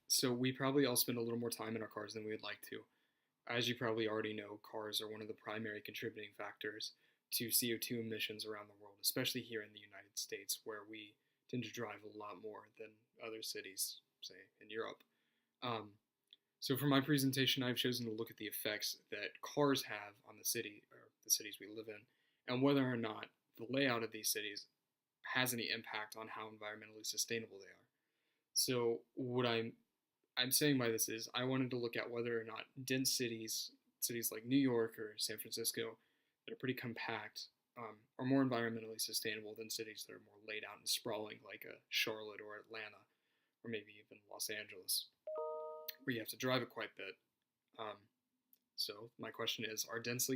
So we probably all spend a little more time in our cars than we would like to. As you probably already know, cars are one of the primary contributing factors to CO2 emissions around the world, especially here in the United States, where we tend to drive a lot more than other cities, say in Europe. Um, so for my presentation, I've chosen to look at the effects that cars have on the city or the cities we live in, and whether or not the layout of these cities has any impact on how environmentally sustainable they are. So what I'm saying by this is I wanted to look at whether or not dense cities like New York or San Francisco, that are pretty compact, are more environmentally sustainable than cities that are more laid out and sprawling like a Charlotte or Atlanta or maybe even Los Angeles, where you have to drive it quite a bit. Um, so my question is: are dense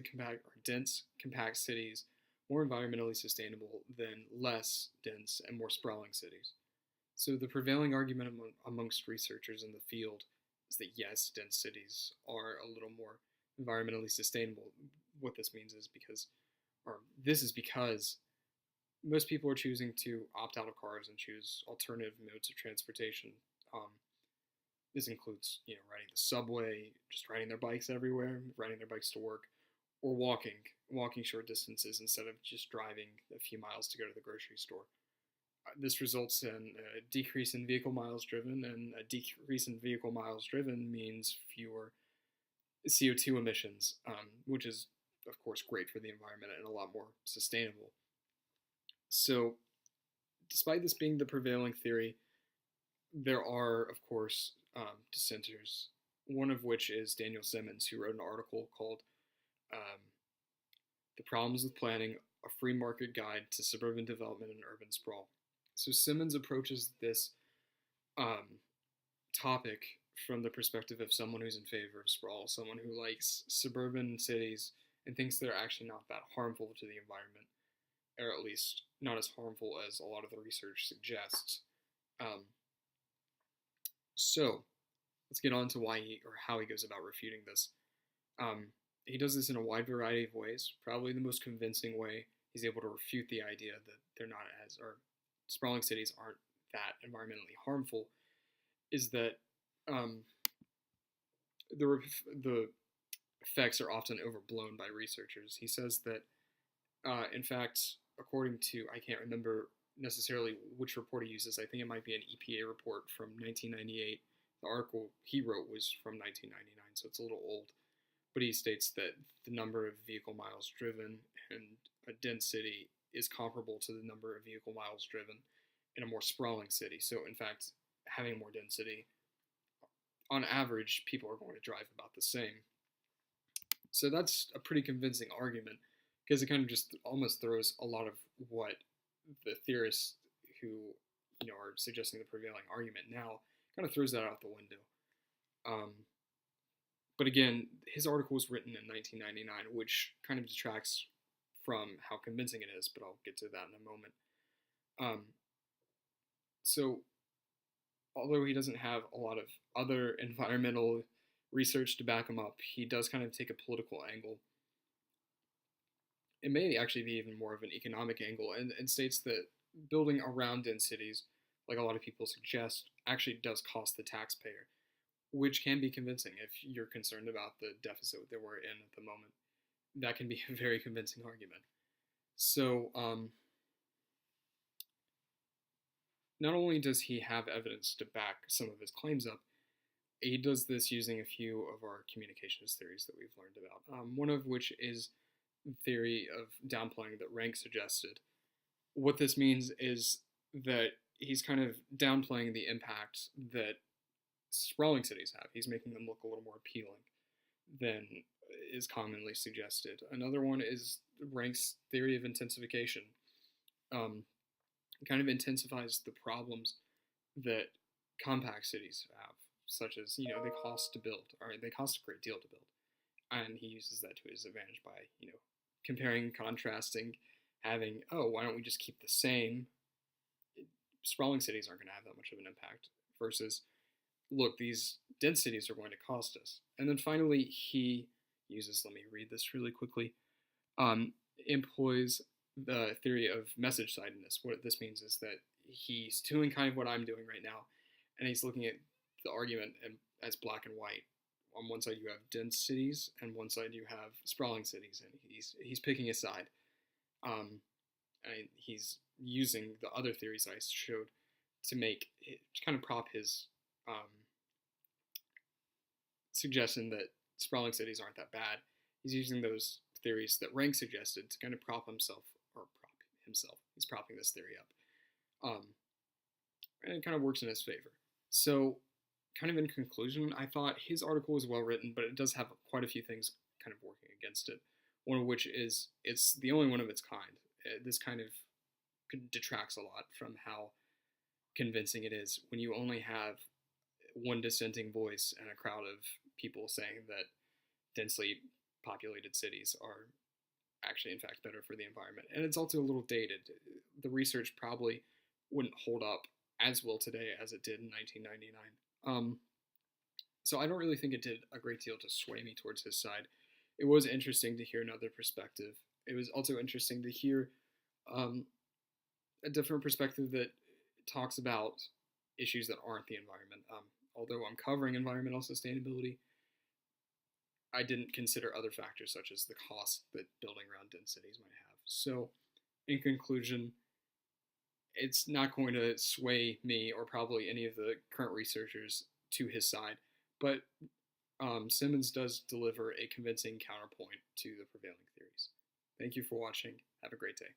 compact cities more environmentally sustainable than less dense and more sprawling cities? So the prevailing argument amongst researchers in the field is that yes, dense cities are a little more environmentally sustainable. What this means is because most people are choosing to opt out of cars and choose alternative modes of transportation. Um, this includes, riding the subway, just riding their bikes everywhere, riding their bikes to work, or walking short distances instead of just driving a few miles to go to the grocery store. This results in a decrease in vehicle miles driven, and a decrease in vehicle miles driven means fewer CO2 emissions, which is, of course, great for the environment and a lot more sustainable. So, despite this being the prevailing theory, there are, of course, dissenters, one of which is Daniel Simmons, who wrote an article called um, The Problems with Planning, a Free Market Guide to Suburban Development and Urban Sprawl. So Simmons approaches this um, topic from the perspective of someone who's in favor of sprawl, someone who likes suburban cities and thinks they're actually not that harmful to the environment, or at least not as harmful as a lot of the research suggests. Um, so let's get on to why or how he goes about refuting this. Um, he does this in a wide variety of ways. Probably the most convincing way he's able to refute the idea that they're not as, or sprawling cities aren't that environmentally harmful, is that um, the effects are often overblown by researchers. He says that, in fact, according to, I can't remember necessarily which report he uses, I think it might be an EPA report from 1998. The article he wrote was from 1999, so it's a little old. But he states that the number of vehicle miles driven in a dense city is comparable to the number of vehicle miles driven in a more sprawling city. So, in fact, having more density, on average, people are going to drive about the same. So that's a pretty convincing argument because it kind of just almost throws a lot of what the theorists who are suggesting the prevailing argument now kind of throws that out the window. But again, his article was written in 1999, which kind of detracts from how convincing it is, but I'll get to that in a moment. So, although he doesn't have a lot of other environmental research to back him up, he does kind of take a political angle. It may actually be even more of an economic angle, and states that building around dense cities, like a lot of people suggest, actually does cost the taxpayer, which can be convincing if you're concerned about the deficit that we're in at the moment. That can be a very convincing argument. So, not only does he have evidence to back some of his claims up, he does this using a few of our communications theories that we've learned about. One of which is the theory of downplaying that Rank suggested. What this means is that he's kind of downplaying the impact that sprawling cities have. He's making them look a little more appealing than is commonly suggested. Another one is Rank's theory of intensification. It kind of intensifies the problems that compact cities have, such as, they cost to build, or they cost a great deal to build. And he uses that to his advantage by, comparing, contrasting, having, why don't we just keep the same? Sprawling cities aren't going to have that much of an impact versus, look, these dense cities are going to cost us. And then finally, he uses, let me read this really quickly, employs the theory of message sidedness. What this means is that he's doing kind of what I'm doing right now, and he's looking at the argument as black and white. On one side you have dense cities, and one side you have sprawling cities, and he's picking a side. And he's using the other theories I showed to kind of prop his suggestion that sprawling cities aren't that bad. He's using those theories that Rank suggested to kind of prop himself. He's propping this theory up. And it kind of works in his favor. So, kind of in conclusion, I thought his article was well written, but it does have quite a few things kind of working against it. One of which is it's the only one of its kind. This kind of detracts a lot from how convincing it is when you only have one dissenting voice and a crowd of people saying that densely populated cities are actually, in fact, better for the environment. And it's also a little dated. The research probably wouldn't hold up as well today as it did in 1999. So I don't really think it did a great deal to sway me towards his side. It was interesting to hear another perspective. It was also interesting to hear a different perspective that talks about issues that aren't the environment. Although I'm covering environmental sustainability, I didn't consider other factors such as the cost that building around dense cities might have. So, in conclusion, it's not going to sway me or probably any of the current researchers to his side, but Simmons does deliver a convincing counterpoint to the prevailing theories. Thank you for watching. Have a great day.